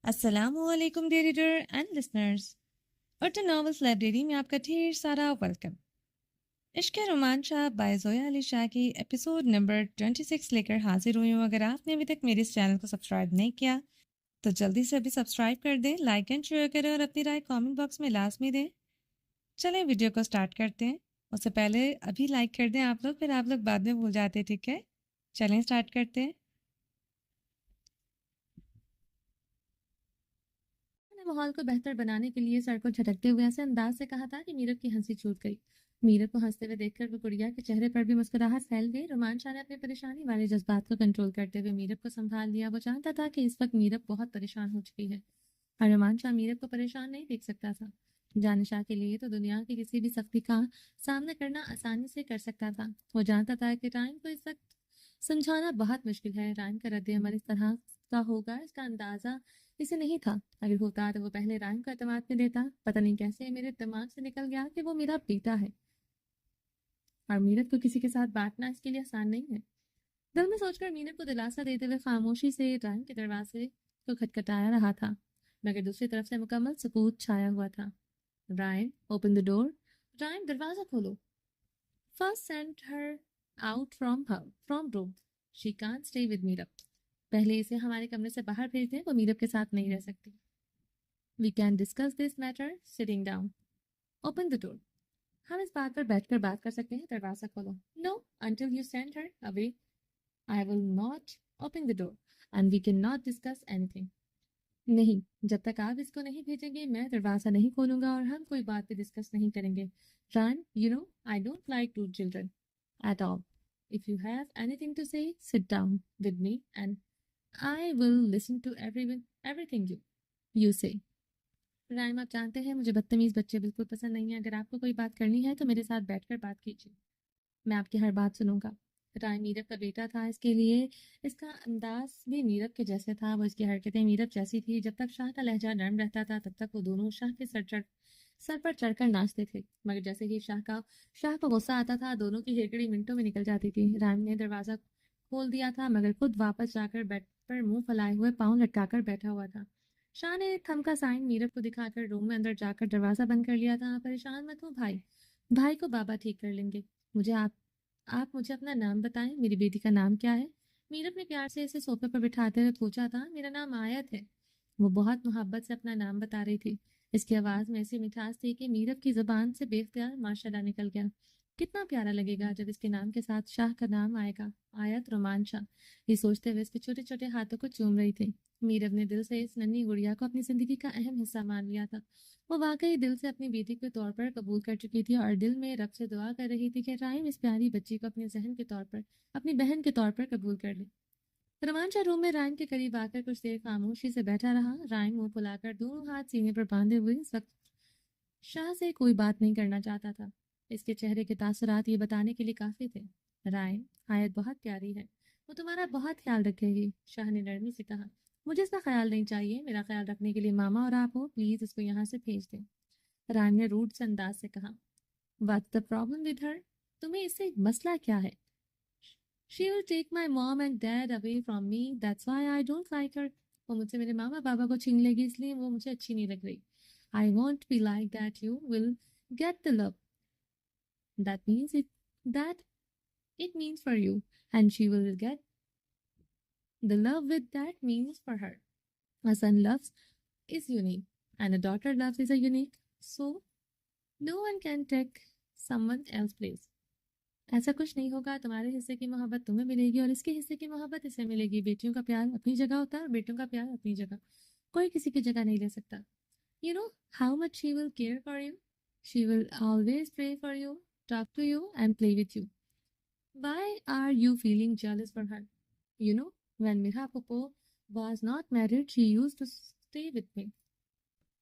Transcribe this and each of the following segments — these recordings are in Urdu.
السلام علیکم dear reader and listeners, ارٹن novels library میں آپ کا ڈھیر سارا ویلکم۔ عشق رومانچہ بائی زویا علی شاہ کی ایپیسوڈ نمبر 26 لے کر حاضر ہوئی ہوں۔ اگر آپ نے ابھی تک میرے اس چینل کو سبسکرائب نہیں کیا تو جلدی سے ابھی سبسکرائب کر دیں، لائک اینڈ شیئر کریں اور اپنی رائے کامنٹ باکس میں لازمی دیں۔ چلیں ویڈیو کو سٹارٹ کرتے ہیں۔ اس سے پہلے ابھی لائک کر دیں آپ لوگ، پھر آپ لوگ بعد میں بھول جاتے، ٹھیک ہے؟ چلیں سٹارٹ کرتے ہیں۔ ماحول کو بہتر بنانے کے لیے سر کو جھٹکتے ہوئے ایسے انداز سے کہا تھا کہ میرب کی ہنسی چھوٹ گئی۔ میرب کو ہنستے ہوئے دیکھ کر وہ گڑیا کے چہرے پر بھی مسکراہٹ پھیل گئی۔ رومان شاہ نے اپنی پریشانی والے جذبات کو کنٹرول کرتے ہوئے میرب کو سنبھال لیا۔ وہ جانتا تھا کہ اس وقت میرب بہت پریشان ہو چکی ہے اور رومان شاہ میرب کو پریشان نہیں دیکھ سکتا تھا۔ جانشاہ کے لیے تو دنیا کی کسی بھی سختی کا سامنا کرنا آسانی سے کر سکتا تھا۔ وہ جانتا تھا کہ رائم کو اس وقت سمجھانا بہت مشکل ہے۔ رائم کا رد عمل اس طرح کا ہوگا اس کا اندازہ اسے نہیں تھا۔ اگر ہوتا تو وہ پہلے رائم کو اعتماد میں دیتا۔ پتہ نہیں کیسے میرے دماغ سے نکل گیا کہ وہ میرا بیٹا ہے اور میرت کو کسی کے ساتھ بانٹنا اس کے لیے آسان نہیں ہے۔ دل میں سوچ کر میرت کو دلاسا دیتے ہوئے خاموشی سے رائم کے دروازے کو کھٹکھٹایا رہا تھا، مگر دوسری طرف سے مکمل سکوت چھایا ہوا تھا۔ Rhyme open the door۔ Rhyme دروازہ کھولو۔ First send her out from room. She can't stay with Meerab. پہلے اسے ہمارے کمرے سے باہر بھیج دیں، وہ میرب کے ساتھ نہیں رہ سکتی۔ We can discuss this matter sitting down. Open the door. ہم اس بات پر بیٹھ کر بات کر سکتے ہیں، دروازہ کھولو۔ No, until you send her away, I will not open the door and we cannot discuss anything. نہیں، جب تک آپ اس کو نہیں بھیجیں گے میں دروازہ نہیں کھولوں گا اور ہم کوئی بات پہ ڈسکس نہیں کریں گے۔ Ryan, you know, I don't like rude children at all. If you have anything to say, sit down with me and I will listen to everything you say. Rhyme, آپ جانتے ہیں مجھے بدتمیز بچے بالکل پسند نہیں ہیں۔ اگر آپ کو کوئی بات کرنی ہے تو میرے ساتھ بیٹھ کر بات کیجیے، میں آپ کی ہر بات سنوں گا۔ رائم میرب کا بیٹا تھا، اس کے لیے اس کا انداز بھی میرب کے جیسے تھا، وہ اس کی حرکتیں میرب جیسی تھی۔ جب تک شاہ کا لہجہ نرم رہتا تھا تب تک وہ دونوں شاہ کے سر پر چڑھ کر ناچتے تھے، مگر جیسے ہی شاہ کو غصہ آتا تھا دونوں کی ہیکڑی منٹوں میں نکل جاتی تھی۔ رائم نے دروازہ کھول دیا تھا مگر خود واپس جا کر بیڈ پر منہ پھیلائے ہوئے پاؤں لٹکا کر بیٹھا ہوا تھا۔ شاہ نے تھم کا سائن میرب کو دکھا کر روم میں اندر جا کر دروازہ بند کر لیا تھا۔ پریشان مت ہو بھائی کو بابا ٹھیک کر لیں گے۔ آپ مجھے اپنا نام بتائیں، میری بیٹی کا نام کیا ہے؟ میرب نے پیار سے اسے صوفے پر بٹھاتے ہوئے پوچھا تھا۔ میرا نام آیت ہے، وہ بہت محبت سے اپنا نام بتا رہی تھی۔ اس کی آواز میں ایسی مٹھاس تھی کہ میرب کی زبان سے بے اختیار ماشاءاللہ نکل گیا۔ کتنا پیارا لگے گا جب اس کے نام کے ساتھ شاہ کا نام آئے گا، آیت رومان شاہ۔ یہ سوچتے ہوئے اس کے چھوٹے چھوٹے ہاتھوں کو چوم رہی تھی۔ میرب نے دل سے اس ننھی گڑیا کو اپنی زندگی کا اہم حصہ مان لیا تھا۔ وہ واقعی دل سے اپنی بیٹی کے طور پر قبول کر چکی تھی اور دل میں رب سے دعا کر رہی تھی کہ رائم اس پیاری بچی کو اپنی بہن کے طور پر قبول کر لے۔ رومان شاہ روم میں رائم کے قریب آ کر کچھ دیر خاموشی سے بیٹھا رہا۔ رائم منہ پھلا کر دونوں ہاتھ سینے پر باندھے ہوئے اس وقت شاہ سے کوئی بات نہیں کرنا چاہتا تھا۔ اس کے چہرے کے تاثرات یہ بتانے کے لیے کافی تھے۔ رائم، آیت بہت پیاری ہے، وہ تمہارا بہت خیال رکھے گی، شاہ نے نرمی سے کہا۔ مجھے اس کا خیال نہیں چاہیے، میرا خیال رکھنے کے لیے ماما اور آپ ہو، پلیز اس کو یہاں سے بھیج دیں۔ رائم نے روڈ سے انداز سے کہا۔ What's the problem with her؟ تمہیں اس سے مسئلہ کیا ہے؟ She will take my mom and dad away from me, that's why I don't like her۔ وہ مجھ سے میرے ماما بابا کو چھین لے گی، اس لیے وہ مجھے اچھی نہیں لگ رہی۔ I won't be like that، you will get the love that it means for you and she will get the love with that means for her۔ A son loves is unique and a daughter loves is a unique, so no one can take someone else's place۔ ایسا کچھ نہیں ہوگا، تمہارے حصے کی محبت تمہیں ملے گی اور اس کے حصے کی محبت اسے ملے گی۔ بیٹیوں کا پیار اپنی جگہ ہوتا ہے اور بیٹوں کا پیار اپنی جگہ، کوئی کسی کی جگہ نہیں لے سکتا۔ You know how much she will care for you? She will always pray for you, talk to you and play with you. Why are you feeling jealous for her? You know, when Mirha Popo was not married, she used to stay with me.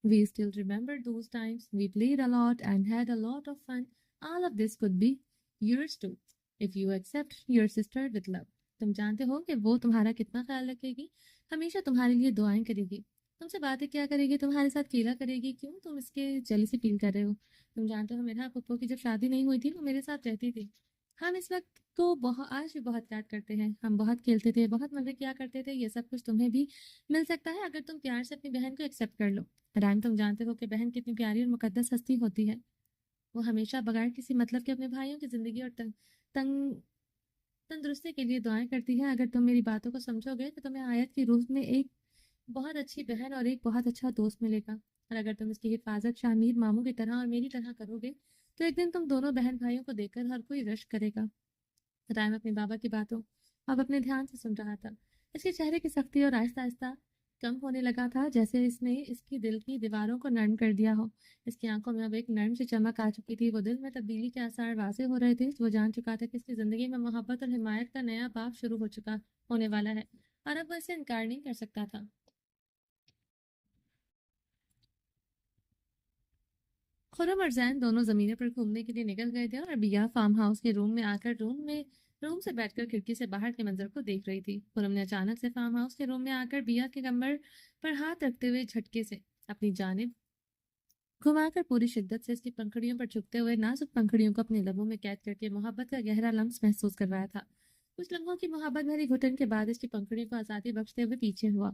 We still remember those times. We played a lot and had a lot of fun. All of this could be yours too, if you accept your sister with love۔ تم جانتے ہو کہ وہ تمہارا کتنا خیال رکھے گی، ہمیشہ تمہارے لیے دعائیں کرے گی، تم سے باتیں کیا کرے گی، تمہارے ساتھ کھیلا کرے گی۔ کیوں تم اس کے جیلسی فیل کر رہے ہو؟ تم جانتے ہو میرا پپو کی جب شادی نہیں ہوئی تھی وہ میرے ساتھ رہتی تھی، ہم اس وقت کو آج بھی بہت یاد کرتے ہیں. ہم بہت کھیلتے تھے, بہت مزے کیا کرتے تھے. یہ سب کچھ تمہیں بھی مل سکتا ہے اگر تم پیار سے اپنی بہن کو ایکسیپٹ کر لو. رائم, تم جانتے ہو کہ بہن کتنی پیاری اور مقدس ہستی ہوتی ہے. وہ ہمیشہ بغیر کسی مطلب کے اپنے بھائیوں کی زندگی اور تنگ تندرستی کے لیے دعائیں کرتی ہے. اگر تم میری باتوں کو سمجھو گے تو تمہیں آیت کی روح میں ایک بہت اچھی بہن اور ایک بہت اچھا دوست ملے گا. اور اگر تم اس کی حفاظت شامیر ماموں کی طرح اور میری طرح کرو گے تو ایک دن تم دونوں بہن بھائیوں کو دیکھ کر ہر کوئی رشک کرے گا. رائم اپنے بابا کی باتوں اب اپنے دھیان سے سن رہا تھا. اس کے چہرے کی سختی اور آہستہ آہستہ کم ہونے لگا تھا, جیسے اس نے اس کی دل کی دیواروں کو نرم کر دیا ہو. اس کی آنکھوں میں اب ایک نرم سی چمک آ چکی تھی. وہ دل میں تبدیلی کے آثار واضح ہو رہے تھے. وہ جان چکا تھا کہ اس کی زندگی میں محبت اور حمایت کا نیا باب شروع ہونے والا ہے, اور اب وہ اسے انکار نہیں کر سکتا تھا. خرم اور زین دونوں زمینوں پر گھومنے کے لیے نکل گئے تھے, اور بیا فارم ہاؤس کے روم میں آ کر روم سے بیٹھ کر کھڑکی سے باہر کے منظر کو دیکھ رہی تھی. خرم نے اچانک سے فارم ہاؤس کے روم میں آ کر بیا کے کمر پر ہاتھ رکھتے ہوئے جھٹکے سے اپنی جانب گھما کر پوری شدت سے اس کی پنکھڑیوں پر جھکتے ہوئے نازک پنکھڑیوں کو اپنے لبوں میں قید کر کے محبت کا گہرا لمس محسوس کروایا تھا. کچھ لمحوں کی محبت بھری گھٹن کے بعد اس کی پنکھڑیوں کو آزادی بخشتے ہوئے پیچھے ہوا.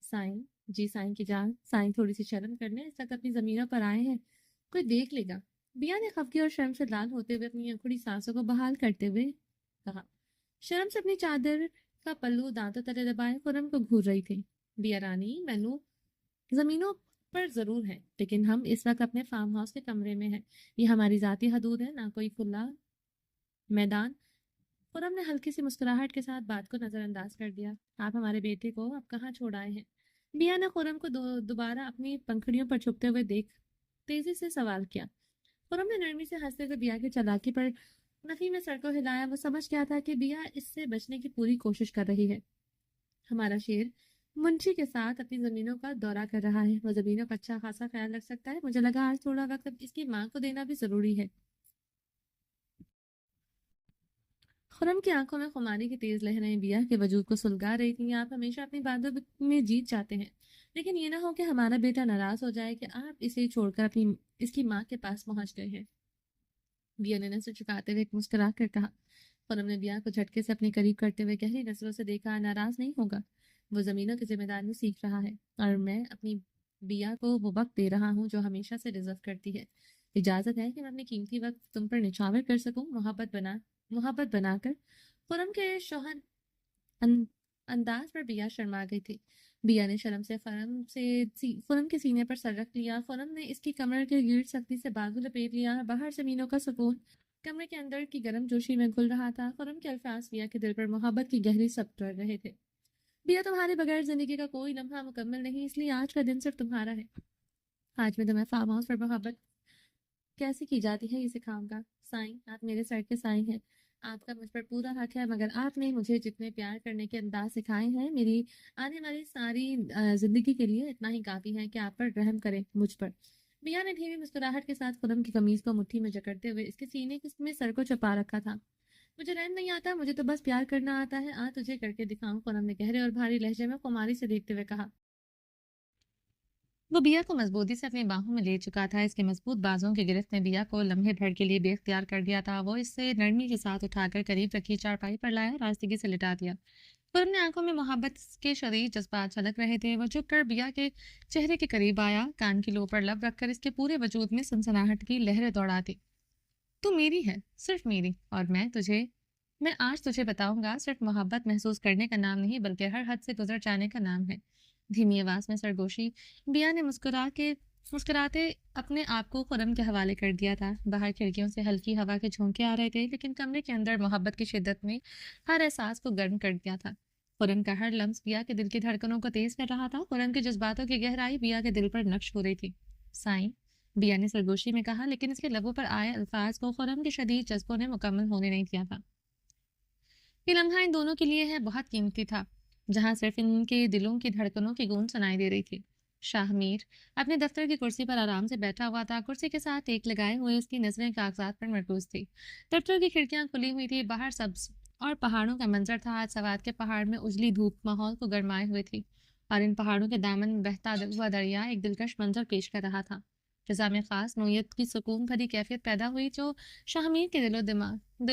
سائن, جی سائن کی جان. سائن تھوڑی سی شرم کرنے اس وقت اپنی زمینوں پر آئے ہیں, کوئی دیکھ لے گا. بیا نے خفگی اور شرم سے لال ہوتے ہوئے اپنی انکھڑی سانسوں کو بحال کرتے ہوئے کہا. شرم سے اپنی چادر کا پلو دانتوں تلے دبائے خرم کو گھور رہی تھی. بیا رانی, مینو زمینوں پر ضرور ہے, لیکن ہم اس وقت اپنے فارم ہاؤس کے کمرے میں ہیں. یہ ہماری ذاتی حدود ہے, نہ کوئی کھلا میدان. خرم نے ہلکی سی مسکراہٹ کے ساتھ بات کو نظر انداز کر دیا. آپ ہمارے بیٹے کو اب کہاں چھوڑ آئے ہیں؟ بیا نے خرم کو دوبارہ اپنی پنکھڑیوں پر چھپتے ہوئے تیزی سے سوال کیا. خرم نے نرمی سے ہنستے ہوئے بیا کی چالاکی پر نفی میں سر کو ہلایا. وہ سمجھ گیا تھا کہ بیا اس سے بچنے کی پوری کوشش کر رہی ہے. ہمارا شیر منشی کے ساتھ اپنی زمینوں کا دورہ کر رہا ہے. وہ زمینوں کا اچھا خاصا خیال رکھ سکتا ہے. مجھے لگا آج تھوڑا وقت اب اس کی ماں کو دینا بھی ضروری ہے. خرم کی آنکھوں میں خماری کی تیز لہریں بیا کے وجود کو سلگا رہی تھیں. آپ ہمیشہ اپنی باتوں میں جیت جاتے ہیں, لیکن یہ نہ ہو کہ ہمارا بیٹا ناراض ہو جائے کہ آپ اسے چھوڑ کر اس کی ماں کے پاس پہنچ گئے ہیں. بیا نے نظر چکاتے ہوئے مسکرا کر کہا. خرم نے بیا کو جھٹکے سے اپنے قریب کرتے ہوئے گہری نظروں سے دیکھا. ناراض نہیں ہوگا, وہ زمینوں کی ذمہ داری سیکھ رہا ہے, اور میں اپنی بیا کو وہ وقت دے رہا ہوں جو ہمیشہ سے ڈیزرو کرتی ہے. اجازت ہے کہ میں اپنے قیمتی وقت تم پر نچھاور کر سکوں, محبت بنا کر. خرم کے شوہر انداز پر بیا شرما گئی تھی. بیا نے شرم سے خرم کے سینے پر سر رکھ لیا. خرم نے اس کی کمر کے گرد سختی سے بازو لپیٹ لیا. باہر زمینوں کا سکون کمرے کے اندر کی گرم جوشی میں گھل رہا تھا. خرم کے الفاظ بیا کے دل پر محبت کی گہری سب کر رہے تھے. بیا, تمہارے بغیر زندگی کا کوئی لمحہ مکمل نہیں, اس لیے آج کا دن صرف تمہارا ہے. آج میں تمہیں فارم ہاؤس پر محبت کیسی کی جاتی ہے یہ سکھاؤں گا. سائن, آپ میرے سر کے سائن ہیں. آپ کا مجھ پر پورا حق ہے, مگر آپ نے مجھے جتنے پیار کرنے کے انداز سکھائے ہیں میری آنے والی ساری زندگی کے لیے اتنا ہی کافی ہے کہ آپ پر رحم کریں مجھ پر. بیا نے دھیمی مسکراہٹ کے ساتھ خرم کی قمیض کو مٹھی میں جکڑتے ہوئے اس کے سینے میں سر کو چھپا رکھا تھا. مجھے رحم نہیں آتا, مجھے تو بس پیار کرنا آتا ہے. تجھے کر کے دکھاؤں, خرم نے گہرے اور بھاری لہجے میں خماری سے دیکھتے ہوئے کہا. وہ بیا کو مضبوطی سے اپنی باہوں میں لے چکا تھا. اس کے مضبوط بازوں کی گرفت نے بیا کو لمحے بھر کے لیے بے اختیار کر دیا تھا. وہ اس سے نرمی کے ساتھ اٹھا کر قریب رکھی چارپائی پر لایا, راستگی سے لٹا دیا. خرم نے آنکھوں میں محبت کے شدید جذبات چھلک رہے تھے. وہ جھک کر بیا کے چہرے کے قریب آیا, کان کی لو پر لب رکھ کر اس کے پورے وجود میں سنسناہٹ کی لہریں دوڑاتی. تو میری ہے, صرف میری, اور میں آج تجھے بتاؤں گا, صرف محبت محسوس کرنے کا نام نہیں بلکہ ہر حد سے گزر جانے کا نام ہے. دھیمی آواز میں سرگوشی بیا نے مسکراتے اپنے آپ کو خرم کے حوالے کر دیا تھا. باہر کھڑکیوں سے ہلکی ہوا کے جھونکے آ رہے تھے, لیکن کمرے کے اندر محبت کی شدت میں ہر احساس کو گرم کر دیا تھا. خرم کا ہر لمس بیا کے دل کی دھڑکنوں کو تیز کر رہا تھا. خرم کے جذباتوں کی گہرائی بیا کے دل پر نقش ہو رہی تھی. سائیں, بیا نے سرگوشی میں کہا, لیکن اس کے لبوں پر آئے الفاظ کو خرم کے شدید جذبوں نے مکمل ہونے نہیں دیا تھا. یہ لمحہ ان دونوں کے لیے ہے بہت قیمتی تھا, جہاں صرف ان کے دلوں کی دھڑکنوں کی گونج سنائی دے رہی تھی. شاہ میر اپنے دفتر کی کرسی پر آرام سے بیٹھا ہوا تھا. کرسی کے ساتھ ٹیک لگائے ہوئے اس کی نظریں کاغذات پر مرکوز تھی. دفتر کی کھڑکیاں کھلی ہوئی تھی. باہر سبز اور پہاڑوں کا منظر تھا. آج سوات کے پہاڑ میں اجلی دھوپ ماحول کو گرمائے ہوئے تھی, اور ان پہاڑوں کے دامن میں بہتا ہوا دریا ایک دلکش منظر پیش کر رہا تھا. فضا میں خاص نوعیت کی سکون بھری کیفیت پیدا ہوئی جو شاہمیر کے دل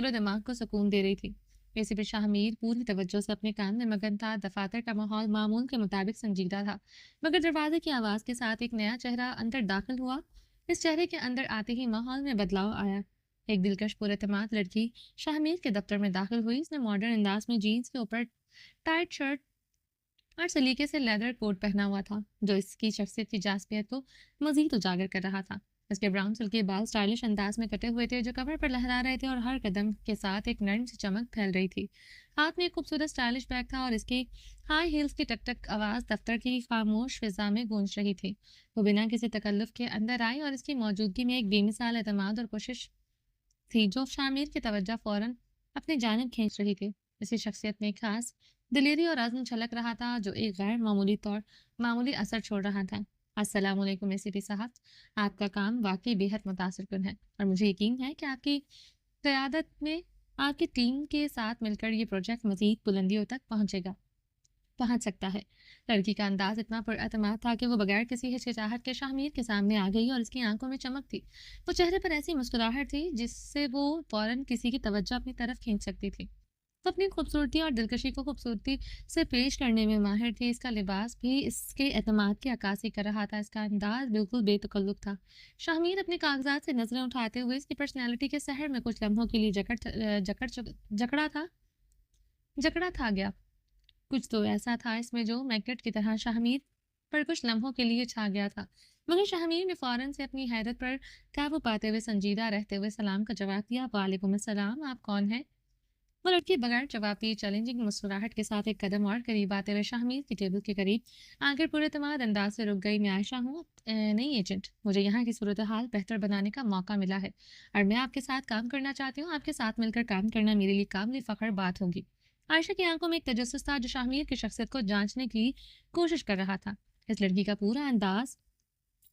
و دماغ کو سکون دے رہی تھی۔ ویسے بھی شاہمیر پوری توجہ سے اپنے کام میں مگن تھا۔ دفاتر کا ماحول معمول کے مطابق سنجیدہ تھا، مگر دروازے کی آواز کے ساتھ ایک نیا چہرہ اندر داخل ہوا۔ اس چہرے کے اندر آتے ہی ماحول میں بدلاؤ آیا۔ ایک دلکش پراعتماد لڑکی شاہمیر کے دفتر میں داخل ہوئی۔ اس نے ماڈرن انداز میں جینس کے اوپر ٹائٹ شرٹ اور سلیقے سے لیدر کوٹ پہنا ہوا تھا، جو اس کی شخصیت کی جاذبیت کو مزید اجاگر کر رہا تھا۔ اس کے براؤن سلکی بال سٹائلش انداز میں کٹے ہوئے تھے جو کمر پر لہرا رہے تھے، اور ہر قدم کے ساتھ ایک نرم سی چمک پھیل رہی تھی۔ ہاتھ میں ایک خوبصورت سٹائلش بیگ تھا، اور اس کی ہائی ہیلز کی ٹک ٹک آواز دفتر کی خاموش فضا میں گونج رہی تھی۔ وہ بنا کسی تکلف کے اندر آئی، اور اس کی موجودگی میں ایک بے مثال اعتماد اور کوشش تھی جو شامیر کی توجہ فوراً اپنی جانب کھینچ رہی تھی۔ اس کی شخصیت میں ایک خاص دلیری اور عزم چھلک رہا تھا جو ایک غیر معمولی اثر چھوڑ رہا تھا۔ السلام علیکم اے سی پی صاحب، آپ کا کام واقعی بے حد متاثر کن ہے، اور مجھے یقین ہے کہ آپ کی قیادت میں آپ کی ٹیم کے ساتھ مل کر یہ پروجیکٹ مزید بلندیوں تک پہنچ سکتا ہے۔ لڑکی کا انداز اتنا پراعتماد تھا کہ وہ بغیر کسی ہچکچاہٹ کے شاہمیر کے سامنے آ گئی، اور اس کی آنکھوں میں چمک تھی۔ وہ چہرے پر ایسی مسکراہٹ تھی جس سے وہ فوراً کسی کی توجہ اپنی طرف کھینچ سکتی تھی۔ وہ اپنی خوبصورتی اور دلکشی کو خوبصورتی سے پیش کرنے میں ماہر تھی۔ اس کا لباس بھی اس کے اعتماد کی عکاسی کر رہا تھا۔ اس کا انداز بالکل بے تکلف تھا۔ شاہمیر اپنے کاغذات سے نظریں اٹھاتے ہوئے اس کی پرسنالٹی کے سحر میں کچھ لمحوں کے لیے جکڑا تھا گیا۔ کچھ تو ایسا تھا اس میں جو میگنیٹ کی طرح شاہمیر پر کچھ لمحوں کے لیے چھا گیا تھا، مگر شاہمیر نے فوراً سے اپنی حیرت پر قابو پاتے ہوئے سنجیدہ رہتے ہوئے سلام کا جواب دیا۔ وعلیکم السلام، آپ کون ہیں؟ وہ لڑکی بغیر جواب دیے چیلنجنگ مسکراہٹ کے ساتھ ایک قدم اور قریب آتے ہوئے شاہمیر کی ٹیبل کے قریب آ کر پورے اعتماد انداز سے رک گئی۔ میں عائشہ ہوں، نئی ایجنٹ۔ مجھے یہاں کی صورتحال بہتر بنانے کا موقع ملا ہے، اور میں آپ کے ساتھ کام کرنا چاہتی ہوں۔ آپ کے ساتھ مل کر کام کرنا میرے لیے قابل فخر بات ہوگی۔ عائشہ کی آنکھوں میں ایک تجسس تھا جو شاہمیر کی شخصیت کو جانچنے کی کوشش کر رہا تھا۔ اس لڑکی کا پورا انداز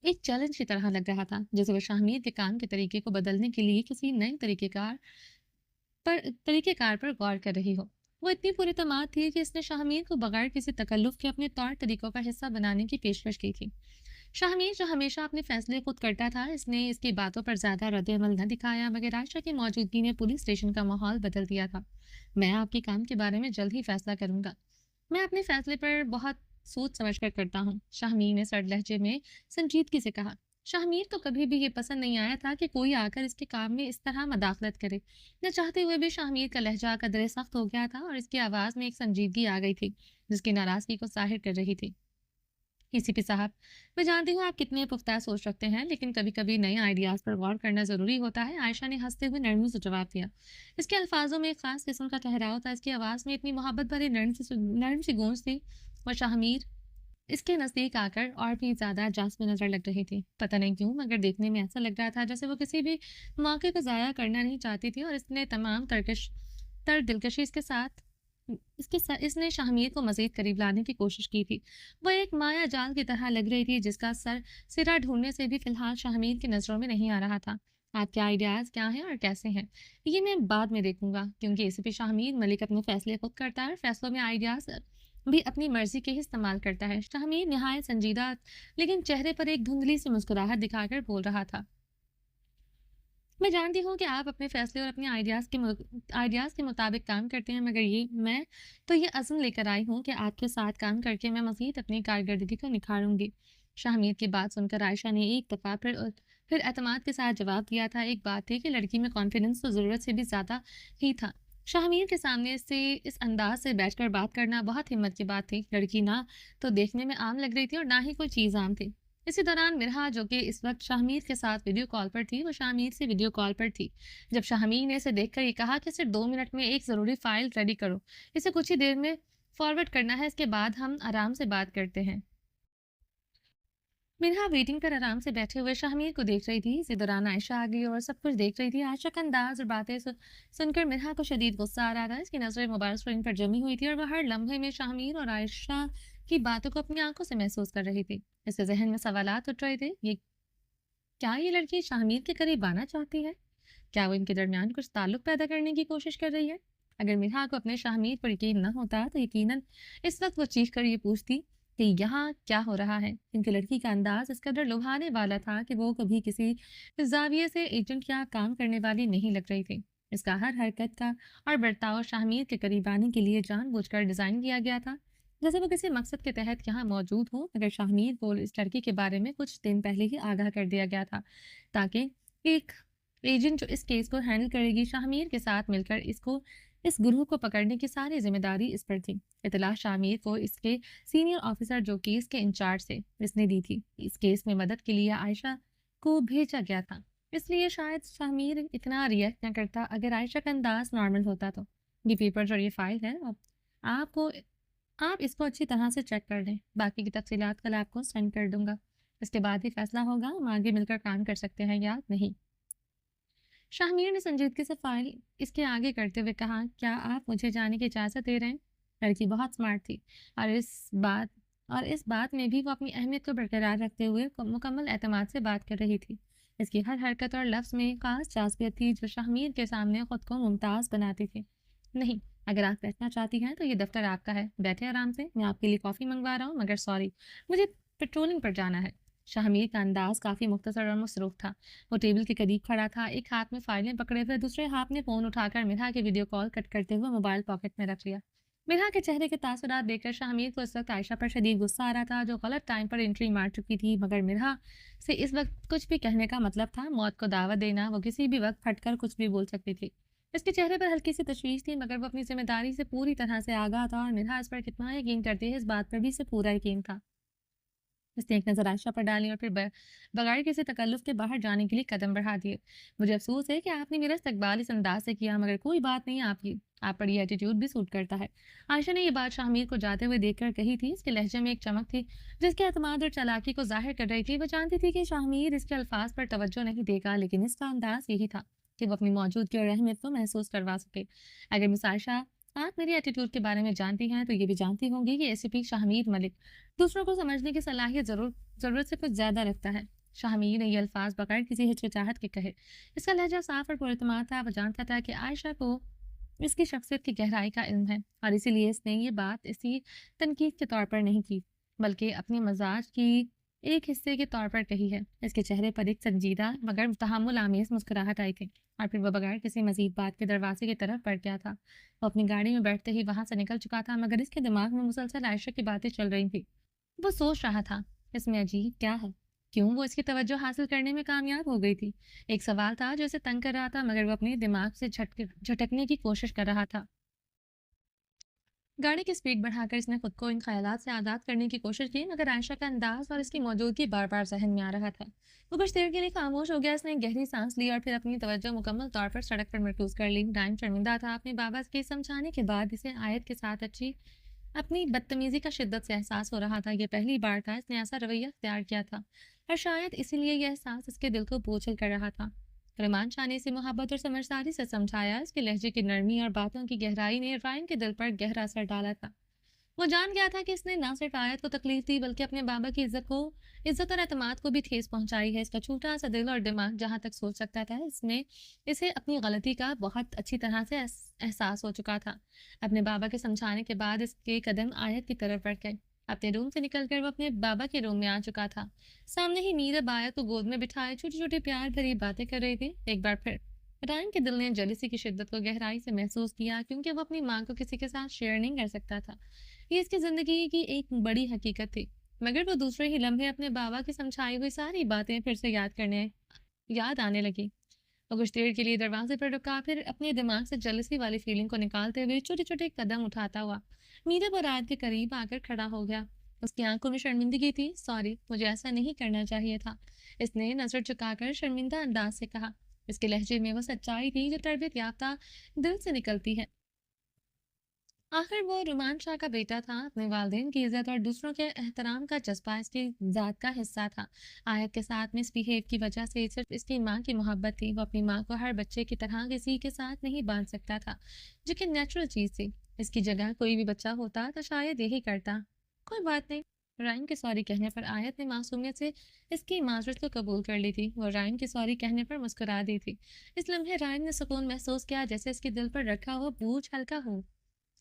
ایک چیلنج کی طرح لگ رہا تھا، جیسے وہ شاہمیر کے کام کے طریقے کو بدلنے کے لیے کسی نئے طریقہ کار پر غور کر رہی ہو۔ وہ اتنی پوری اعتماد تھی کہ اس نے شاہمیر کو بغیر کسی تکلف کے اپنے طور طریقوں کا حصہ بنانے کی پیشکش کی تھی۔ شاہمیر جو ہمیشہ اپنے فیصلے خود کرتا تھا، اس نے اس کی باتوں پر زیادہ رد عمل نہ دکھایا، مگر عائشہ کی موجودگی نے پولیس اسٹیشن کا ماحول بدل دیا تھا۔ میں آپ کے کام کے بارے میں جلد ہی فیصلہ کروں گا۔ میں اپنے فیصلے پر بہت سوچ سمجھ کر کرتا ہوں، شاہمیر نے سرد لہجے میں سنجیدگی سے کہا۔ شاہمیر کو کبھی بھی یہ پسند نہیں آیا تھا کہ کوئی آ کر اس کے کام میں اس طرح مداخلت کرے۔ نہ چاہتے ہوئے بھی شاہمیر کا لہجہ قدرے سخت ہو گیا تھا، اور اس کی آواز میں ایک سنجیدگی آ گئی تھی جس کی ناراضگی کو ظاہر کر رہی تھی۔ اے سی پی صاحب، میں جانتی ہوں آپ کتنے پختہ سوچ رکھتے ہیں، لیکن کبھی کبھی نئے آئیڈیاز پر غور کرنا ضروری ہوتا ہے۔ عائشہ نے ہنستے ہوئے نرمی سے جواب دیا۔ اس کے الفاظوں میں ایک خاص قسم کا ٹھہراؤ تھا، اس کی آواز میں اتنی محبت بھری نرم سی گونج تھی۔ وہ شاہمیر اس کے نزدیک آ کر اور بھی زیادہ جاذب نظر لگ رہی تھی۔ پتہ نہیں کیوں، مگر دیکھنے میں ایسا لگ رہا تھا جیسے وہ کسی بھی موقع کو ضائع کرنا نہیں چاہتی تھی، اور اس نے تمام دلکشی اس نے شاہمیر کو مزید قریب لانے کی کوشش کی تھی۔ وہ ایک مایا جال کی طرح لگ رہی تھی جس کا سرا ڈھونڈنے سے بھی فی الحال شاہمیر کی نظروں میں نہیں آ رہا تھا۔ آپ کے آئیڈیاز کیا ہیں اور کیسے ہیں، یہ میں بعد میں دیکھوں گا، کیونکہ اے سی پی شاہمیر ملک اپنے فیصلے خود کرتا ہے، اور فیصلوں میں آئیڈیاز بھی اپنی مرضی کے ہی استعمال کرتا ہے۔ شاہمیر نہایت سنجیدہ لیکن چہرے پر ایک دھندلی سی مسکراہٹ دکھا کر بول رہا تھا۔ میں جانتی ہوں کہ آپ اپنے فیصلے اور اپنے آئیڈیاز کے مطابق کام کرتے ہیں، مگر میں تو یہ عزم لے کر آئی ہوں کہ آپ کے ساتھ کام کر کے میں مزید اپنی کارکردگی کو نکھاروں گی۔ شاہمیر کی بات سن کر عائشہ نے ایک دفعہ پھر اعتماد کے ساتھ جواب دیا تھا۔ ایک بات تھی کہ لڑکی میں کانفیڈنس تو ضرورت سے بھی زیادہ ہی تھا۔ شاہمیر کے سامنے اس انداز سے بیٹھ کر بات کرنا بہت ہمت کی بات تھی۔ لڑکی نہ تو دیکھنے میں عام لگ رہی تھی، اور نہ ہی کوئی چیز عام تھی۔ اسی دوران مرحا، جو کہ اس وقت شاہمیر کے ساتھ ویڈیو کال پر تھی، وہ شاہمیر سے ویڈیو کال پر تھی۔ جب شاہمیر نے اسے دیکھ کر یہ کہا کہ صرف 2 منٹ میں ایک ضروری فائل ریڈی کرو، اسے کچھ ہی دیر میں فارورڈ کرنا ہے، اس کے بعد ہم آرام سے بات کرتے ہیں۔ مرحا ویٹنگ پر آرام سے بیٹھے ہوئے شاہمیر کو دیکھ رہی تھی۔ اسی دوران عائشہ آ گئی اور سب کچھ دیکھ رہی تھی۔ عائشہ کا انداز اور باتیں سن کر مرحا کو شدید غصہ آ رہا تھا۔ اس کی نظریں موبائل اسکرین پر جمی ہوئی تھی، اور وہ ہر لمحے میں شاہمیر اور عائشہ کی باتوں کو اپنی آنکھوں سے محسوس کر رہی تھی۔ اس کے ذہن میں سوالات اٹھ رہے تھے۔ کیا یہ لڑکی شاہمیر کے قریب آنا چاہتی ہے؟ کیا وہ ان کے درمیان کچھ تعلق پیدا کرنے کی کوشش کر رہی ہے؟ اگر مرحا کو اپنے شاہمیر پر یقین نہ ہوتا تو یقیناً اس وقت وہ چیخ کر یہ پوچھتی کہ یہاں کیا ہو رہا ہے، کیونکہ لڑکی کا انداز اس قدر لبھانے والا تھا کہ وہ کبھی کسی زاویے سے ایجنٹ یا کام کرنے والی نہیں لگ رہی تھی۔ اس کا ہر حرکت کا اور برتاؤ شاہمیر کے قریب آنے کے لیے جان بوجھ کر ڈیزائن کیا گیا تھا، جیسے وہ کسی مقصد کے تحت یہاں موجود ہو، مگر شاہمیر کو اس لڑکی کے بارے میں کچھ دن پہلے ہی آگاہ کر دیا گیا تھا، تاکہ ایک ایجنٹ جو اس کیس کو ہینڈل کرے گی شاہمیر کے ساتھ مل کر اس گروہ کو پکڑنے کی ساری ذمہ داری اس پر تھی۔ اطلاع شاہمیر کو اس کے سینئر آفیسر جو کیس کے انچارج تھے اس نے دی تھی۔ اس کیس میں مدد کے لیے عائشہ کو بھیجا گیا تھا، اس لیے شاید شاہمیر اتنا ریئیکٹ نہ کرتا اگر عائشہ کا انداز نارمل ہوتا تو۔ یہ پیپر اور یہ فائل ہے، آپ اس کو اچھی طرح سے چیک کر لیں، باقی کی تفصیلات کل آپ کو سینڈ کر دوں گا، اس کے بعد ہی فیصلہ ہوگا ہم آگے مل کر کام کر سکتے ہیں یا نہیں۔ شاہمیر نے سنجیدگی سے فائل اس کے آگے کرتے ہوئے کہا، کیا آپ مجھے جانے کی اجازت دے رہے ہیں؟ لڑکی بہت سمارٹ تھی اور اس بات میں بھی وہ اپنی اہمیت کو برقرار رکھتے ہوئے مکمل اعتماد سے بات کر رہی تھی۔ اس کی ہر حرکت اور لفظ میں خاص جاذبیت تھی جو شاہمیر کے سامنے خود کو ممتاز بناتی تھی۔ نہیں، اگر آپ بیٹھنا چاہتی ہیں تو یہ دفتر آپ کا ہے، بیٹھے آرام سے، میں آپ کے لیے کافی منگوا رہا ہوں، مگر سوری، مجھے پیٹرولنگ پر جانا ہے۔ شاہمیر کا انداز کافی مختصر اور مصروف تھا۔ وہ ٹیبل کے قریب کھڑا تھا، ایک ہاتھ میں فائلیں پکڑے ہوئے، دوسرے ہاتھ میں فون اٹھا کر مرحا کی ویڈیو کال کٹ کرتے ہوئے موبائل پاکٹ میں رکھ لیا۔ مرحا کے چہرے کے تاثرات دیکھ کر شاہمیر کو اس وقت عائشہ پر شدید غصہ آ رہا تھا، جو غلط ٹائم پر انٹری مار چکی تھی، مگر مرحا سے اس وقت کچھ بھی کہنے کا مطلب تھا موت کو دعوت دینا، وہ کسی بھی وقت پھٹ کر کچھ بھی بول سکتی تھی۔ اس کے چہرے پر ہلکی سی تشویش تھی، مگر وہ اپنی ذمہ داری سے پوری طرح سے آگاہ تھا اور مرحا اس پر کتنا یقین کرتی ہے اس بات پر بھی اسے پورا یقین تھا۔ اس نے ایک نظر عائشہ پر ڈالی اور پھر بغیر کسی تکلف کے باہر جانے کے لیے قدم بڑھا دیے۔ مجھے افسوس ہے کہ آپ نے میرا استقبال اس انداز سے کیا، مگر کوئی بات نہیں، آپ پر یہ ایٹیٹیوڈ بھی سوٹ کرتا ہے۔ عائشہ نے یہ بات شاہمیر کو جاتے ہوئے دیکھ کر کہی تھی، اس کے لہجے میں ایک چمک تھی جس کے اعتماد اور چالاکی کو ظاہر کر رہی تھی۔ وہ جانتی تھی کہ شاہمیر اس کے الفاظ پر توجہ نہیں دے گا، لیکن اس کا انداز یہی تھا کہ وہ اپنی موجودگی اور اہمیت کو محسوس کروا سکے۔ اگر مس عائشہ آپ میری ایٹیٹیوڈ کے بارے میں جانتی ہیں تو یہ بھی جانتی ہوں گی کہ ACP شاہمیر ملک دوسروں کو سمجھنے کی صلاحیت ضرورت سے کچھ زیادہ رکھتا ہے۔ شاہمیر نے یہ الفاظ بغیر کسی ہچکچاہٹ کے کہے۔ اس کا لہجہ صاف اور پراعتماد تھا۔ وہ جانتا تھا کہ عائشہ کو اس کی شخصیت کی گہرائی کا علم ہے اور اسی لیے اس نے یہ بات اسی تنقید کے طور پر نہیں کی، بلکہ اپنے مزاج کی ایک حصے کے طور پر کہی ہے۔ اس کے چہرے پر ایک سنجیدہ مگر تحمل آمیز مسکراہٹ آئی تھی اور پھر وہ بغیر کسی مزید بات کے دروازے کی طرف بڑھ گیا تھا۔ وہ اپنی گاڑی میں بیٹھتے ہی وہاں سے نکل چکا تھا، مگر اس کے دماغ میں مسلسل عائشہ کی باتیں چل رہی تھیں۔ وہ سوچ رہا تھا، اس میں عجیب کیا ہے؟ کیوں وہ اس کی توجہ حاصل کرنے میں کامیاب ہو گئی تھی؟ ایک سوال تھا جو اسے تنگ کر رہا تھا، مگر وہ اپنے دماغ سے جھٹکنے کی کوشش کر رہا تھا۔ گاڑی کی سپیڈ بڑھا کر اس نے خود کو ان خیالات سے آزاد کرنے کی کوشش کی، مگر عائشہ کا انداز اور اس کی موجودگی بار بار ذہن میں آ رہا تھا۔ وہ کچھ دیر کے لیے خاموش ہو گیا، اس نے گہری سانس لی اور پھر اپنی توجہ مکمل طور پر سڑک پر مرکوز کر لی۔ ڈائم شرمندہ تھا اپنے بابا کے سمجھانے کے بعد، اسے آیت کے ساتھ اپنی بدتمیزی کا شدت سے احساس ہو رہا تھا۔ یہ پہلی بار تھا اس نے ایسا رویہ اختیار کیا تھا اور شاید اسی لیے یہ احساس اس کے دل کو بوجھل کر رہا تھا۔ رحمان شاہ نے اسے محبت اور سمجھداری سے سمجھایا۔ اس کے لہجے کی نرمی اور باتوں کی گہرائی نے رائن کے دل پر گہرا اثر ڈالا تھا۔ وہ جان گیا تھا کہ اس نے نہ صرف آیت کو تکلیف دی بلکہ اپنے بابا کی عزت اور اعتماد کو بھی ٹھیس پہنچائی ہے۔ اس کا چھوٹا سا دل اور دماغ جہاں تک سوچ سکتا تھا، اسے اپنی غلطی کا بہت اچھی طرح سے احساس ہو چکا تھا۔ اپنے بابا کے سمجھانے کے بعد اس کے قدم آیت کی طرف بڑھ گئے۔ اپنے روم سے نکل کر وہ اپنے بابا کے روم میں آ چکا تھا۔ سامنے ہی میرب آیت کو گود میں بٹھائے چھوٹی چھوٹی پیار بھری باتیں کر رہی تھی۔ ایک بار پھر رائن کے دل نے جلیسی کی شدت کو گہرائی سے محسوس کیا، کیونکہ وہ اپنی ماں کو کسی کے ساتھ شیئر نہیں کر سکتا تھا۔ یہ اس کی زندگی کی ایک بڑی حقیقت تھی، مگر وہ دوسرے ہی لمحے اپنے بابا کی سمجھائی ہوئی ساری باتیں پھر سے یاد آنے لگی۔ وہ کچھ دیر کے لیے دروازے پر رکا، پھر اپنے دماغ سے جلسی والی فیلنگ کو نکالتے ہوئے چھوٹے چھوٹے قدم اٹھاتا ہوا میرب اور آیت کے قریب آ کر کھڑا ہو گیا۔ اس کی آنکھوں میں شرمندگی تھی۔ سوری، مجھے ایسا نہیں کرنا چاہیے تھا، اس نے نظر چکا کر شرمندہ انداز سے کہا۔ اس کے لہجے میں وہ سچائی تھی جو تربیت یافتہ دل سے نکلتی ہے۔ آخر وہ رحمان شاہ کا بیٹا تھا۔ اپنے والدین کی عزت اور دوسروں کے احترام کا جذبہ اس کی ذات کا حصہ تھا۔ آیت کے ساتھ مس بہیو کی وجہ سے صرف اس کی ماں کی محبت تھی۔ وہ اپنی ماں کو ہر بچے کی طرح کسی کے ساتھ نہیں باندھ سکتا تھا، جو کہ نیچرل چیز تھی۔ اس کی جگہ کوئی بھی بچہ ہوتا تو شاید یہی کرتا۔ کوئی بات نہیں، رائن کے سوری کہنے پر آیت نے معصومیت سے اس کی معذرت کو قبول کر لی تھی۔ وہ رائن کے سوری کہنے پر مسکرا دی تھی۔ اس لمحے رائن نے سکون محسوس کیا، جیسے اس کے دل پر رکھا ہوا بوجھ ہلکا ہو۔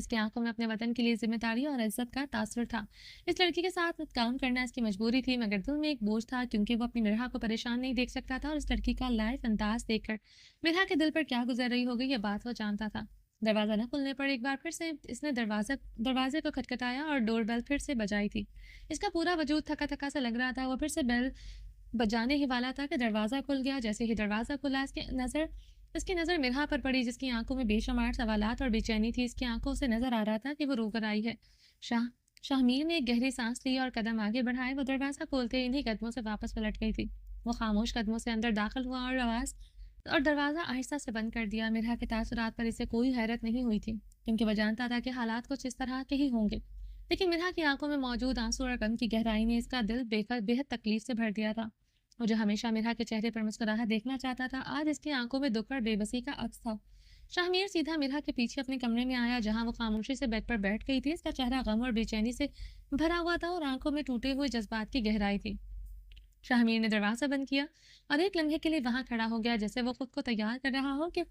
اس کی آنکھوں میں اپنے وطن کے لیے ذمہ داری اور عزت کا تاثر تھا۔ اس لڑکی کے ساتھ کام کرنا اس کی مجبوری تھی، مگر دل میں ایک بوجھ تھا کیونکہ وہ اپنی مرحا کو پریشان نہیں دیکھ سکتا تھا، اور اس لڑکی کا لائف انداز دیکھ کر مرحا کے دل پر کیا گزر رہی ہوگی یہ بات وہ جانتا تھا۔ دروازہ نہ کھلنے پر ایک بار پھر سے اس نے دروازے کو کھٹکھٹایا اور ڈور بیل پھر سے بجائی تھی۔ اس کا پورا وجود تھکا تھکا سا لگ رہا تھا۔ وہ پھر سے بیل بجانے ہی والا تھا کہ دروازہ کھل گیا۔ جیسے ہی دروازہ کھلا اس کی نظر مرحا پر پڑی، جس کی آنکھوں میں بے شمار سوالات اور بے چینی تھی۔ اس کی آنکھوں سے نظر آ رہا تھا کہ وہ رو کر آئی ہے۔ شاہمیر نے ایک گہری سانس لی اور قدم آگے بڑھائے۔ وہ دروازہ کھولتے انہیں قدموں سے واپس پلٹ گئی تھی۔ وہ خاموش قدموں سے اندر داخل ہوا اور دروازہ آہستہ سے بند کر دیا۔ مرحا کے تاثرات پر اسے کوئی حیرت نہیں ہوئی تھی، کیونکہ وہ جانتا تھا کہ حالات کچھ اس طرح کے ہی ہوں گے، لیکن مرحا کی آنکھوں میں موجود آنسو اور غم کی گہرائی نے اس کا دل بے حد تکلیف سے بھر دیا تھا۔ وہ جو ہمیشہ مرحا کے چہرے پر مسکراہٹ دیکھنا چاہتا تھا، آج اس کی آنکھوں میں دکھ اور بے بسی کا عکس تھا۔ شاہمیر سیدھا مرحا کے پیچھے اپنے کمرے میں آیا، جہاں وہ خاموشی سے بیڈ پر بیٹھ گئی تھی۔ اس کا چہرہ غم اور بے چینی سے بھرا ہوا تھا اور آنکھوں میں ٹوٹے ہوئے جذبات کی گہرائی تھی۔ شاہمیر نے دروازہ بند کیا اور ایک لمحے کے لیے وہاں کھڑا ہو گیا، جیسے وہ خود کو تیار کر رہا ہو کہ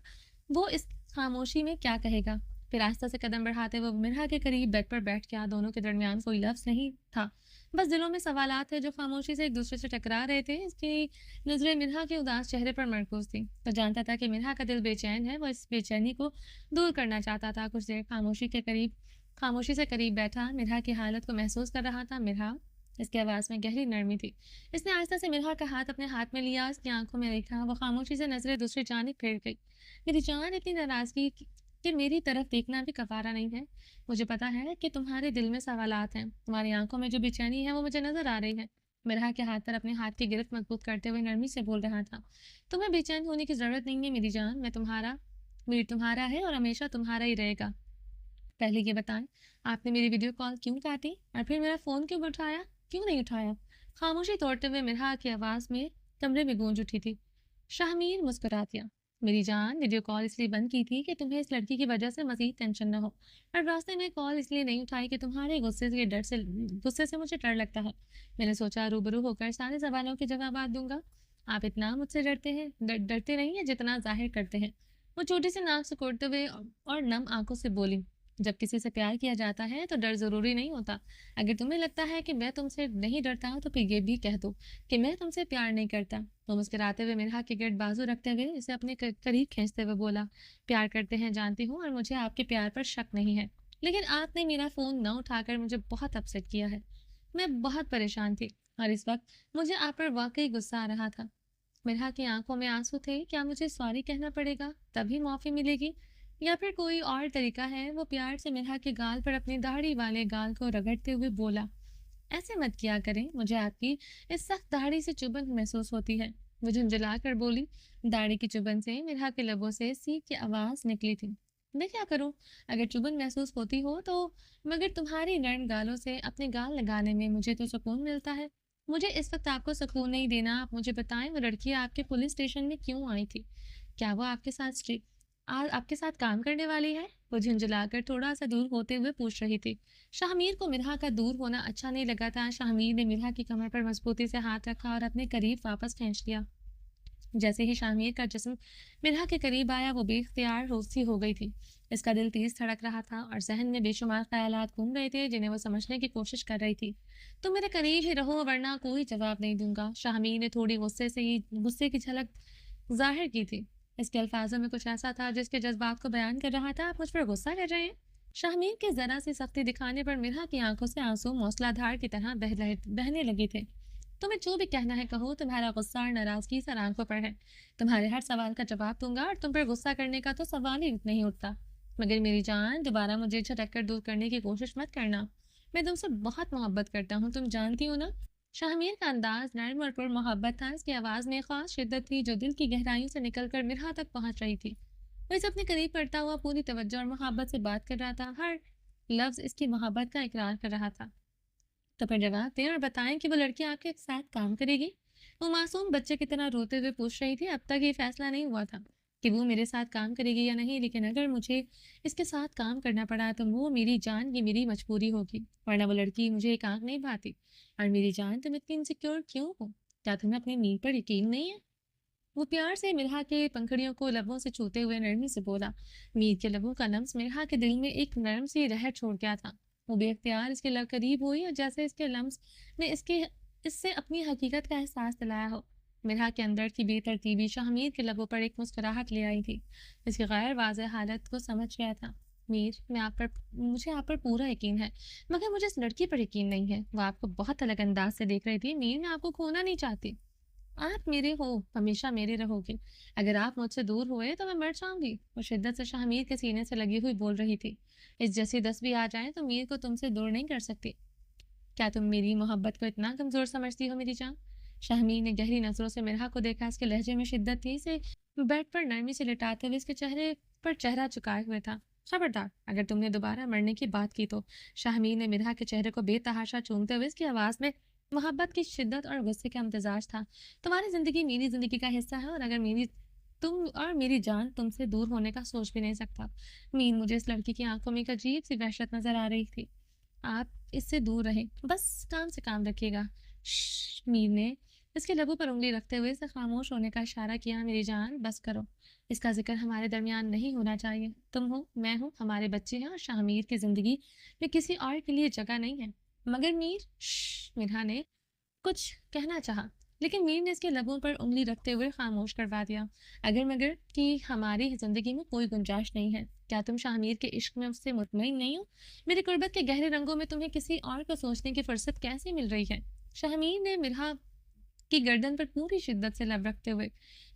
وہ اس خاموشی میں کیا کہے گا۔ پھر آہستہ سے قدم بڑھاتے ہوئے مرحا کے قریب بیڈ پر بیٹھ گیا۔ دونوں کے درمیان کوئی لفظ نہیں تھا، بس دلوں میں سوالات تھے جو خاموشی سے ایک دوسرے سے ٹکرا رہے تھے۔ اس کی نظریں مرحا کے اداس چہرے پر مرکوز تھی۔ وہ جانتا تھا کہ مرحا کا دل بے چین ہے۔ وہ اس بے چینی کو دور کرنا چاہتا تھا۔ کچھ دیر خاموشی سے قریب بیٹھا، مرحا کی حالت کو محسوس کر رہا تھا۔ مرحا، اس کی آواز میں گہری نرمی تھی۔ اس نے آہستہ سے مرحا کا ہاتھ اپنے ہاتھ میں لیا، اس کی آنکھوں میں دیکھا۔ وہ خاموشی سے نظریں دوسری جانب پھیر گئی۔ میری جان، اتنی ناراضگی کہ میری طرف دیکھنا بھی گوارا نہیں ہے۔ مجھے پتا ہے کہ تمہارے دل میں سوالات ہیں، تمہاری آنکھوں میں جو بے چینی ہے وہ مجھے نظر آ رہی ہے۔ مرحا کے ہاتھ پر اپنے ہاتھ کی گرفت مضبوط کرتے ہوئے نرمی سے بول رہا تھا۔ تمہیں بے چین ہونے کی ضرورت نہیں ہے میری جان، میری تمہارا ہے اور ہمیشہ تمہارا ہی رہے گا۔ پہلے یہ بتائیں، آپ نے میری ویڈیو کال کیوں کاٹی اور پھر میرا فون کیوں نہیں اٹھایا؟ خاموشی توڑتے ہوئے مرحا کی آواز میں کمرے میں گونج اٹھی تھی۔ شاہمیر مسکرا دیا۔ میری جان، ویڈیو کال اس لیے بند کی تھی کہ تمہیں اس لڑکی کی وجہ سے مزید ٹینشن نہ ہو، اور راستے میں کال اس لیے نہیں اٹھائی کہ تمہارے غصے سے مجھے ڈر لگتا ہے۔ میں نے سوچا روبرو ہو کر سارے سوالوں کے جوابات دوں گا۔ آپ اتنا مجھ سے ڈرتے نہیں ہیں جتنا ظاہر کرتے ہیں۔ وہ چھوٹی سی ناک سکوڑتے ہوئے اور نم آنکھوں سے بولی، جب کسی سے پیار کیا جاتا ہے تو ڈر ضروری نہیں ہوتا۔ اگر تمہیں لگتا ہے کہ میں تم سے نہیں ڈرتا تو پھر یہ بھی کہہ دو کہ میں تم سے پیار نہیں کرتا۔ وہ مسکراتے ہوئے مرحا کے گرد بازو رکھتے ہوئے اسے اپنے قریب کھینچتے ہوئے بولا، پیار کرتے ہیں جانتی ہوں، اور مجھے آپ کے پیار پر شک نہیں ہے، لیکن آپ نے میرا فون نہ اٹھا کر مجھے بہت اپسیٹ کیا ہے۔ میں بہت پریشان تھی اور اس وقت مجھے آپ پر واقعی غصہ آ رہا تھا۔ مرحا کی آنکھوں میں آنسو تھے۔ کیا مجھے سوری کہنا پڑے گا تبھی معافی ملے گی، یا پھر کوئی اور طریقہ ہے؟ وہ پیار سے مرحا کے گال پر اپنی داڑھی والے گال کو رگڑتے ہوئے بولا، ایسے مت کیا کریں، مجھے آپ کی اس سخت داڑھی سے چبھن محسوس ہوتی ہے۔ وہ جھنجھلا کر بولی۔ داڑھی کی چبھن سے مرحا کے لبوں سے سیخ کی آواز نکلی تھی۔ میں کیا کروں؟ اگر چبھن محسوس ہوتی ہو تو، مگر تمہاری نرم گالوں سے اپنے گال لگانے میں مجھے تو سکون ملتا ہے۔ مجھے اس وقت آپ کو سکون نہیں دینا۔ آپ مجھے بتائیں، وہ لڑکی آپ کے پولیس اسٹیشن میں کیوں آئی تھی؟ کیا وہ آپ کے ساتھ کام کرنے والی ہے؟ وہ جھنجھلا کر تھوڑا سا دور ہوتے ہوئے پوچھ رہی تھی۔ شاہمیر کو مرحا کا دور ہونا اچھا نہیں لگا تھا۔ شاہمیر نے مرحا کی کمر پر مضبوطی سے ہاتھ رکھا اور اپنے قریب واپس کھینچ لیا۔ جیسے ہی شاہمیر کا جسم مرحا کے قریب آیا، وہ بے اختیار روسی ہو گئی تھی۔ اس کا دل تیز دھڑک رہا تھا اور ذہن میں بے شمار خیالات گھوم رہے تھے جنہیں وہ سمجھنے کی کوشش کر رہی تھی۔ تم میرے قریب ہی رہو ورنہ کوئی جواب نہیں دوں گا۔ شاہمیر نے تھوڑی غصے کی جھلک ظاہر کی تھی۔ اس کے الفاظوں میں کچھ ایسا تھا جس کے جذبات کو بیان کر رہا تھا۔ آپ مجھ پر غصہ کر رہے ہیں؟ شاہمیر کے ذرا سی سختی دکھانے پر مرحا کی آنکھوں سے آنسو موسلا دھار کی طرح بہنے لگے تھے۔ تمہیں جو بھی کہنا ہے کہو، تمہارا غصہ اور ناراضگی سر آنکھوں پر ہے۔ تمہارے ہر سوال کا جواب دوں گا اور تم پر غصہ کرنے کا تو سوال ہی نہیں اٹھتا۔ مگر میری جان، دوبارہ مجھے جھٹک کر دور کرنے کی کوشش مت کرنا۔ میں تم سے بہت محبت کرتا ہوں، تم جانتی ہو نا۔ شاہمیر کا انداز نرم اور پر محبت تھا۔ اس کی آواز میں خاص شدت تھی جو دل کی گہرائیوں سے نکل کر مرحا تک پہنچ رہی تھی۔ وہ اسے اپنے قریب کرتا ہوا پوری توجہ اور محبت سے بات کر رہا تھا۔ ہر لفظ اس کی محبت کا اقرار کر رہا تھا۔ تو پھر جواب دیں اور بتائیں کہ وہ لڑکی آپ کے ساتھ کام کرے گی؟ وہ معصوم بچے کی طرح روتے ہوئے پوچھ رہی تھی۔ اب تک یہ فیصلہ نہیں ہوا تھا کہ وہ میرے ساتھ کام کرے گی یا نہیں، لیکن اگر مجھے اس کے ساتھ کام کرنا پڑا تو وہ میری جان کی میری مجبوری ہوگی، ورنہ وہ لڑکی مجھے ایک آنکھ نہیں بھاتی۔ اور میری جان، تم اتنی انسیکیور کیوں ہو؟ کیا تمہیں اپنی نیند پر یقین نہیں ہے؟ وہ پیار سے مرحا کے پنکھڑیوں کو لبوں سے چھوتے ہوئے نرمی سے بولا۔ میر کے لبوں کا لمس مرحا کے دل میں ایک نرم سی رہٹ چھوڑ گیا تھا۔ وہ بے اختیار اس کے قریب ہوئی اور جیسے اس کے لمس نے اس سے اپنی حقیقت کا احساس دلایا ہو۔ مرحا کے اندر کی بے ترتیبی شاہمیر کے لبوں پر ایک مسکراہٹ لے آئی تھی۔ اس کی غیر واضح حالت کو سمجھ گیا تھا۔ میر، مجھے آپ پر پورا یقین ہے، مگر مجھے اس لڑکی پر یقین نہیں ہے۔ وہ آپ کو بہت الگ انداز سے دیکھ رہی تھی۔ میر، میں آپ کو کھونا نہیں چاہتی۔ آپ میرے ہو، ہمیشہ میرے رہو گے۔ اگر آپ مجھ سے دور ہوئے تو میں مر جاؤں گی۔ وہ شدت سے شاہمیر کے سینے سے لگی ہوئی بول رہی تھی۔ اس جیسی 10 بھی آ جائیں تو میر کو تم سے دور نہیں کر سکتی۔ کیا تم میری محبت کو اتنا کمزور سمجھتی ہو میری جان؟ شاہمیر نے گہری نظروں سے مرحا کو دیکھا۔ اس کے لہجے میں شدت تھی۔ اسے بیڈ پر نرمی سے لٹاتے ہوئے اس کے چہرے پر چہرہ چکائے ہوئے تھا۔ خبردار اگر تم نے دوبارہ مرنے کی بات کی تو۔ شاہمیر نے مرحا کے چہرے کو بے تحاشا چومتے ہوئے اس کی آواز میں محبت کی شدت اور غصے کا امتزاج تھا۔ تمہاری زندگی میری زندگی کا حصہ ہے، اور اگر میری جان تم سے دور ہونے کا سوچ بھی نہیں سکتا۔ میر، مجھے اس لڑکی کی آنکھوں میں ایک عجیب سی وحشت نظر آ رہی تھی۔ آپ اس سے دور رہیں، بس کام سے کام رکھیے گا۔ میر نے اس کے لبوں پر انگلی رکھتے ہوئے اسے خاموش ہونے کا اشارہ کیا۔ میری جان بس کرو، اس کا ذکر ہمارے درمیان نہیں ہونا چاہیے۔ تم ہو، میں ہوں، ہمارے بچے ہیں، اور شاہمیر کی زندگی میں کسی اور کے لیے جگہ نہیں ہے۔ مگر میر، مرحا نے کچھ کہنا چاہا، لیکن میر نے اس کے لبوں پر انگلی رکھتے ہوئے خاموش کروا دیا۔ اگر مگر کہ ہماری زندگی میں کوئی گنجائش نہیں ہے۔ کیا تم شاہمیر کے عشق میں اس سے مطمئن نہیں ہو؟ میری قربت کے گہرے رنگوں میں تمہیں کسی اور کو سوچنے کی فرصت کیسے مل رہی ہے؟ شاہمیر نے مرحا کی گردن پر پوری شدت سے لب رکھتے ہوئے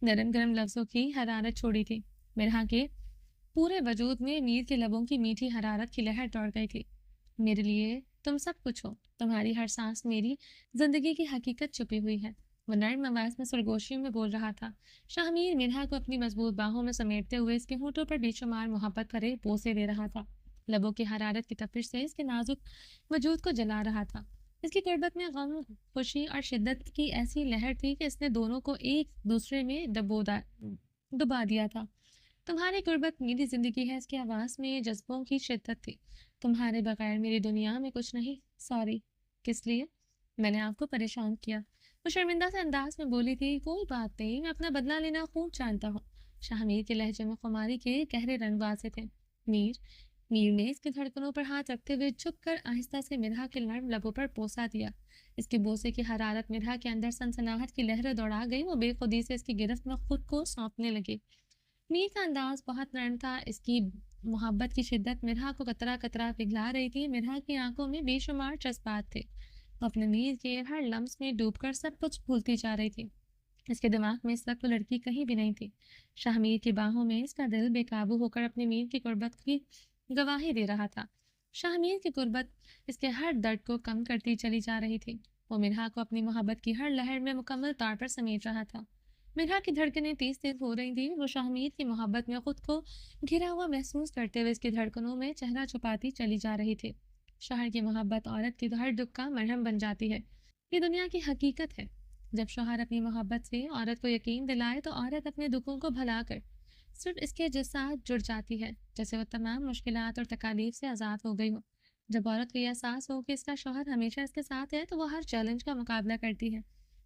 نرم گرم لفظوں کی حرارت چھوڑی تھی۔ مرحا کے پورے وجود میں میر کے لبوں کی میٹھی حرارت کی لہر دوڑ گئی تھی۔ میرے لیے تم سب کچھ ہو، تمہاری ہر سانس میری زندگی کی حقیقت چھپی ہوئی ہے۔ وہ نرم آواز میں سرگوشیوں میں بول رہا تھا۔ شاہمیر مرحا کو اپنی مضبوط باہوں میں سمیٹتے ہوئے اس کے ہونٹوں پر بے شمار محبت بھرے بوسے دے رہا تھا۔ لبوں کی حرارت کی تپش سے اس کے نازک وجود کو جلا رہا تھا۔ اس کی قربت میں غم، خوشی اور شدت کی ایسی لہر تھی کہ اس نے دونوں کو ایک دوسرے میں دبا دیا تھا۔ تمہاری قربت میری زندگی ہے، اس کی آواز میں جذبوں کی شدت تھی۔ تمہارے بغیر میری دنیا میں کچھ نہیں۔ سوری، کس لیے میں نے آپ کو پریشان کیا؟ وہ شرمندہ سے انداز میں بولی تھی۔ کوئی بات نہیں، میں اپنا بدلہ لینا خوب جانتا ہوں۔ شاہمیر کے لہجے میں خماری کے گہرے رنگ واضح تھے۔ میر نے اس کے دھڑکنوں پر ہاتھ رکھتے ہوئے جھک کر آہستہ سے مرحا کے نرم لبوں پر بوسہ دیا۔ اس کے بوسے کی حرارت مرحا کے اندر سنسناہٹ کی لہریں دوڑا گئی۔ وہ بے خودی سے اس کی گرفت میں خود کو سونپنے لگے۔ میر کا انداز بہت نرم تھا۔ اس کی محبت کی شدت مرحا کو قطرہ قطرہ پگھلا رہی تھی۔ مرحا کی آنکھوں میں بے شمار جذبات تھے۔ وہ اپنے میر کے ہر لمس میں ڈوب کر سب کچھ بھولتی جا رہی تھی۔ اس کے دماغ میں اس وقت وہ لڑکی کہیں بھی نہیں تھی۔ شاہمیر کی باہوں میں اس کا دل بے قابو ہو کر اپنے میر کی قربت کی گواہی دے رہا تھا۔ شاہمیر کی قربت اس کے ہر درد کو کم کرتی چلی جا رہی تھی۔ وہ مرحا کو اپنی محبت کی ہر لہر میں مکمل طور پر سمیٹ رہا تھا۔ مرحا کی دھڑکنیں تیز تیز ہو رہی تھیں۔ وہ شاہمیر کی محبت میں خود کو گھرا ہوا محسوس کرتے ہوئے اس کی دھڑکنوں میں چہرہ چھپاتی چلی جا رہی تھی۔ شوہر کی محبت عورت کی ہر دکھ کا مرہم بن جاتی ہے۔ یہ دنیا کی حقیقت ہے۔ جب شوہر اپنی محبت سے عورت کو یقین دلائے تو عورت اپنے دکھوں کو بھلا کر صرف اس کے ساتھ جڑ جاتی ہے، جیسے وہ تمام مشکلات اور تکالیف سے آزاد ہو گئی ہو۔ جب عورت کو یہ احساس ہو کہ اس کا شوہر ہمیشہ اس کے ساتھ ہے تو وہ ہر چیلنج کا مقابلہ کرتی ہے،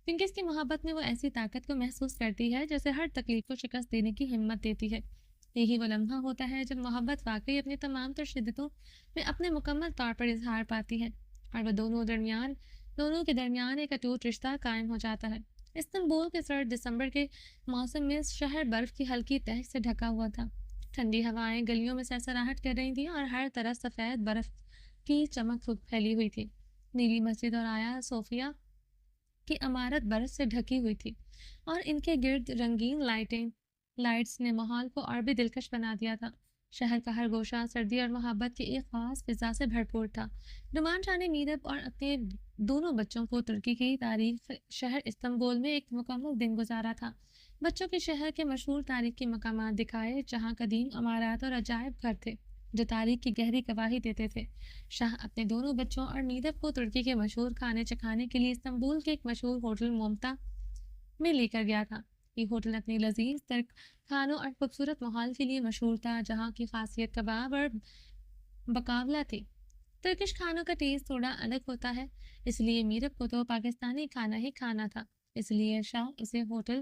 کیونکہ اس کی محبت میں وہ ایسی طاقت کو محسوس کرتی ہے جیسے ہر تکلیف کو شکست دینے کی ہمت دیتی ہے۔ یہی وہ لمحہ ہوتا ہے جب محبت واقعی اپنی تمام تر شدتوں میں اپنے مکمل طور پر اظہار پاتی ہے، اور وہ دونوں کے درمیان ایک اٹوٹ رشتہ قائم ہو جاتا ہے۔ استنبول کے سرد دسمبر کے موسم میں شہر برف کی ہلکی تہہ سے ڈھکا ہوا تھا۔ ٹھنڈی ہوائیں گلیوں میں سرسراہٹ کر رہی تھیں اور ہر طرف سفید برف کی چمک پھیلی ہوئی تھی۔ نیلی مسجد اور آیا صوفیہ کی عمارت برف سے ڈھکی ہوئی تھی، اور ان کے گرد رنگین لائٹس نے ماحول کو اور بھی دلکش بنا دیا تھا۔ شہر کا ہر گوشہ سردی اور محبت کی ایک خاص فضا سے بھرپور تھا۔ نعمان شاہ نے میرب اور اپنے دونوں بچوں کو ترکی کی تاریخ شہر استنبول میں ایک مکمل دن گزارا تھا۔ بچوں کے شہر کے مشہور تاریخی مقامات دکھائے، جہاں قدیم عمارات اور عجائب گھر تھے جو تاریخ کی گہری گواہی دیتے تھے۔ شاہ اپنے دونوں بچوں اور میرب کو ترکی کے مشہور کھانے چکھانے کے لیے استنبول کے ایک مشہور ہوٹل مومتا میں لے کر گیا تھا۔ یہ ہوٹل اپنی لذیذ ترک کھانوں اور خوبصورت ماحول کے لیے مشہور تھا، جہاں کی خاصیت کباب اور بقاولہ تھی۔ ترکش کھانوں کا ٹیسٹ تھوڑا الگ ہوتا ہے، اس لیے میرب کو تو پاکستانی کھانا ہی کھانا تھا، اس لیے شاہ اسے ہوٹل